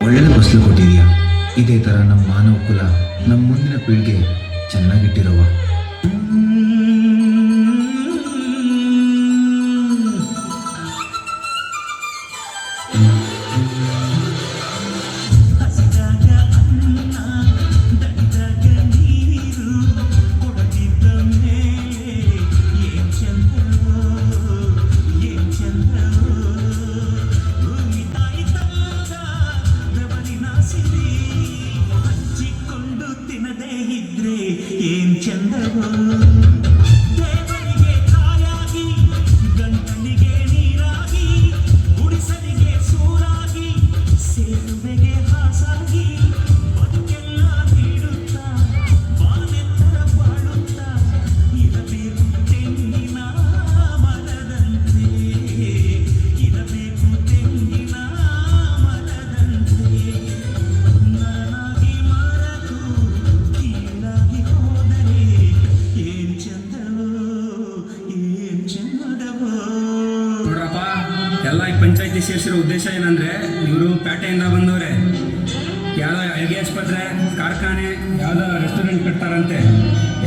ಒಳ್ಳೆ ಫಸಲು ಕೊಟ್ಟಿದೀಯ. ಇದೇ ಥರ ನಮ್ಮ ಮಾನವ ಕುಲ, ನಮ್ಮ ಮುಂದಿನ ಪೀಳಿಗೆ ಚೆನ್ನಾಗಿಟ್ಟಿರುವ. ಎಲ್ಲ ಈ ಪಂಚಾಯತಿ ಸೇರಿಸಿರೋ ಉದ್ದೇಶ ಏನಂದರೆ, ಇವರು ಪೇಟೆಯಿಂದ ಬಂದವ್ರೆ, ಯಾವುದೋ ಹೆರಿಗೆ ಆಸ್ಪತ್ರೆ, ಕಾರ್ಖಾನೆ, ಯಾವುದೋ ರೆಸ್ಟೋರೆಂಟ್ ಕಟ್ತಾರಂತೆ.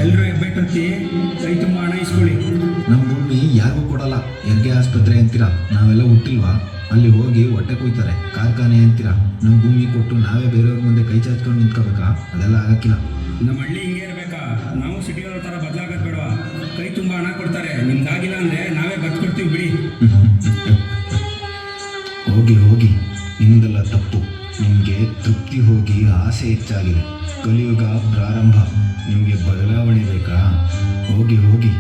ಎಲ್ಲರೂ ಹೆಬ್ಬೆಟ್ಟೊತ್ತಿ ಕೈ ತುಂಬ ಹಣ ಇಸ್ಕೊಳ್ಳಿ. ನಮ್ಮ ಭೂಮಿ ಯಾರಿಗೂ ಕೊಡಲ್ಲ. ಹೆರಿಗೆ ಆಸ್ಪತ್ರೆ ಅಂತೀರಾ, ನಾವೆಲ್ಲ ಹುಟ್ಟಿಲ್ವಾ? ಅಲ್ಲಿ ಹೋಗಿ ಹೊಟ್ಟೆ ಕೊಯ್ತಾರೆ. ಕಾರ್ಖಾನೆ ಅಂತೀರಾ, ನಮ್ಮ ಭೂಮಿ ಕೊಟ್ಟು ನಾವೇ ಬೇರೆಯವ್ರ ಮುಂದೆ ಕೈ ಚಾಚ್ಕೊಂಡು ನಿಂತ್ಕೋಬೇಕಾ? ಅದೆಲ್ಲ ಆಗಕ್ಕಿಲ್ಲ. ನಮ್ಮ ಹಳ್ಳಿ ಹಿಂಗೆ ಇರಬೇಕಾ? ನಾವು ಸಿಟಿಯವ್ರ ಥರ ಬದಲಾಗೋದು ಬೇಡವಾ? ಕೈ ತುಂಬ ಹಣ ಕೊಡ್ತಾರೆ, ನಿಮ್ದಾಗಿಲ್ಲ ಅಂದರೆ ನಾವೇ ಬರ್ಕೊಡ್ತೀವಿ ಬಿಡಿ. ಹೋಗಿ ಹೋಗಿ, ನಿಮ್ಮದೆಲ್ಲ ತಪ್ಪು. ನಿಮಗೆ ತೃಪ್ತಿ ಹೋಗಿ ಆಸೆ ಹೆಚ್ಚಾಗಿದೆ. ಕಲಿಯುಗ ಪ್ರಾರಂಭ. ನಿಮಗೆ ಬದಲಾವಣೆ ಬೇಕಾ? ಹೋಗಿ ಹೋಗಿ.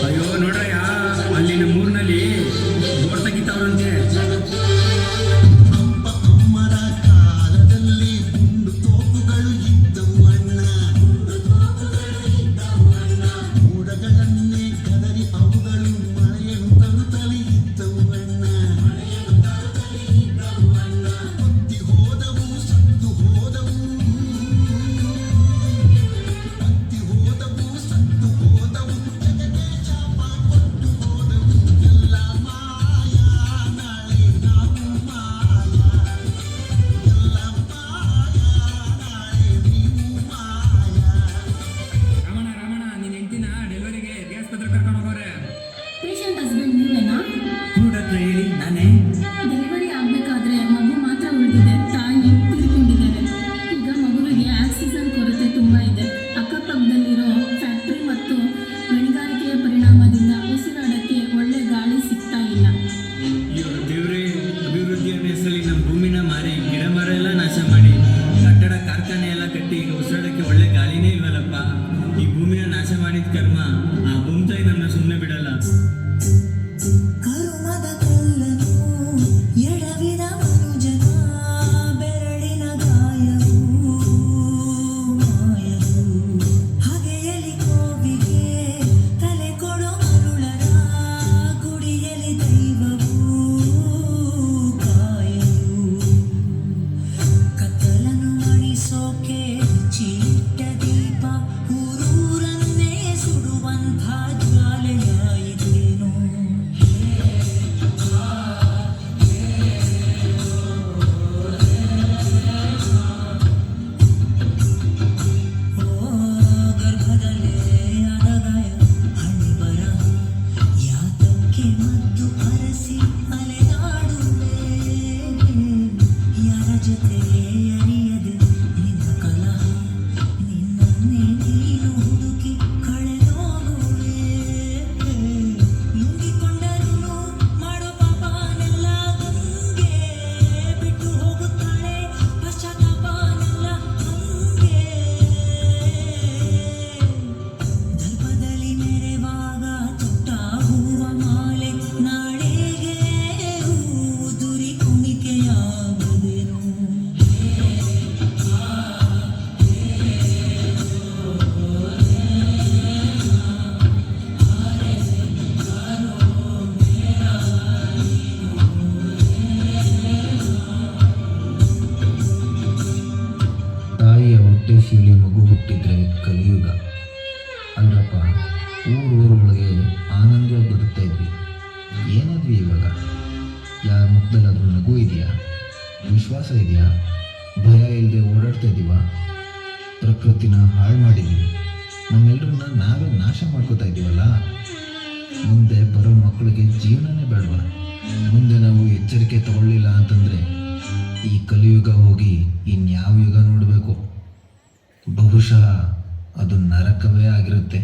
ಅಯ್ಯೋ ನೋಡ್ರಯ್ಯ, ಅಲ್ಲಿ ನಮ್ಮೂರಿನಲ್ಲಿ ಬೋರ್ ತೆಗಿತಾವ್ರಂತೆ. ಡೆಲಿವರಿ ಆಗಬೇಕಾದ್ರೆ ಮಗು ಮಾತ್ರ ಉಳಿದಿದೆ, ತಾಯಿ ತೀರಿಕೊಂಡಿದ್ದಾರೆ. ಈಗ ಮಗುವಿಗೆ ಆಕ್ಸಿಜನ್ ಕೊರತೆ ತುಂಬ ಇದೆ. ಅಕ್ಕಪಕ್ಕದಲ್ಲಿರೋ ಫ್ಯಾಕ್ಟ್ರಿ ಮತ್ತು ಗಣಿಗಾರಿಕೆಯ ಪರಿಣಾಮದಿಂದ ಉಸಿರಾಡಕ್ಕೆ ಒಳ್ಳೆ ಗಾಳಿ ಸಿಗ್ತಾ ಇಲ್ಲ. ದೇವ್ರೆ, ಅಭಿವೃದ್ಧಿಯ ಹೆಸರಲ್ಲಿ ನಮ್ಮ ಭೂಮಿನ ಮಾರಿ ಗಿಡ ಮರ ಎಲ್ಲ ನಾಶ ಮಾಡಿ ಕಟ್ಟಡ ಕಾರ್ಖಾನೆ ಎಲ್ಲ ಕಟ್ಟಿ ಈಗ ಉಸಿರಾಡಕ್ಕೆ ಒಳ್ಳೆ ಗಾಳಿನೇ ಇಲ್ವಲ್ಲಪ್ಪ. ಈ ಭೂಮಿನ ನಾಶ ಮಾಡಿದ ಕರ್ಮ ಆ ಭೂಮಿ ನನ್ನ ಸುಮ್ಮನೆ ಬಿಡಲ್ಲ. ಚೀಟ ದೀಪ ಊರೂರನ್ನೇ ಸುಡುವ ಪ್ರಕೃತಿನ ಹಾಳು ಮಾಡಿದ್ದೀವಿ, ನಮ್ಮೆಲ್ಲರನ್ನ ನಾವೇ ನಾಶ ಮಾಡ್ಕೋತಾ ಇದ್ದೀವಲ್ಲ. ಮುಂದೆ ಬರೋ ಮಕ್ಕಳಿಗೆ ಜೀವನನೇ ಬೇಡವಾ? ಮುಂದೆ ನಾವು ಎಚ್ಚರಿಕೆ ತಗೊಳ್ಳಿಲ್ಲ ಅಂತಂದರೆ ಈ ಕಲಿಯುಗ ಹೋಗಿ ಇನ್ಯಾವ ಯುಗ ನೋಡಬೇಕು? ಬಹುಶಃ ಅದು ನರಕವೇ ಆಗಿರುತ್ತೆ.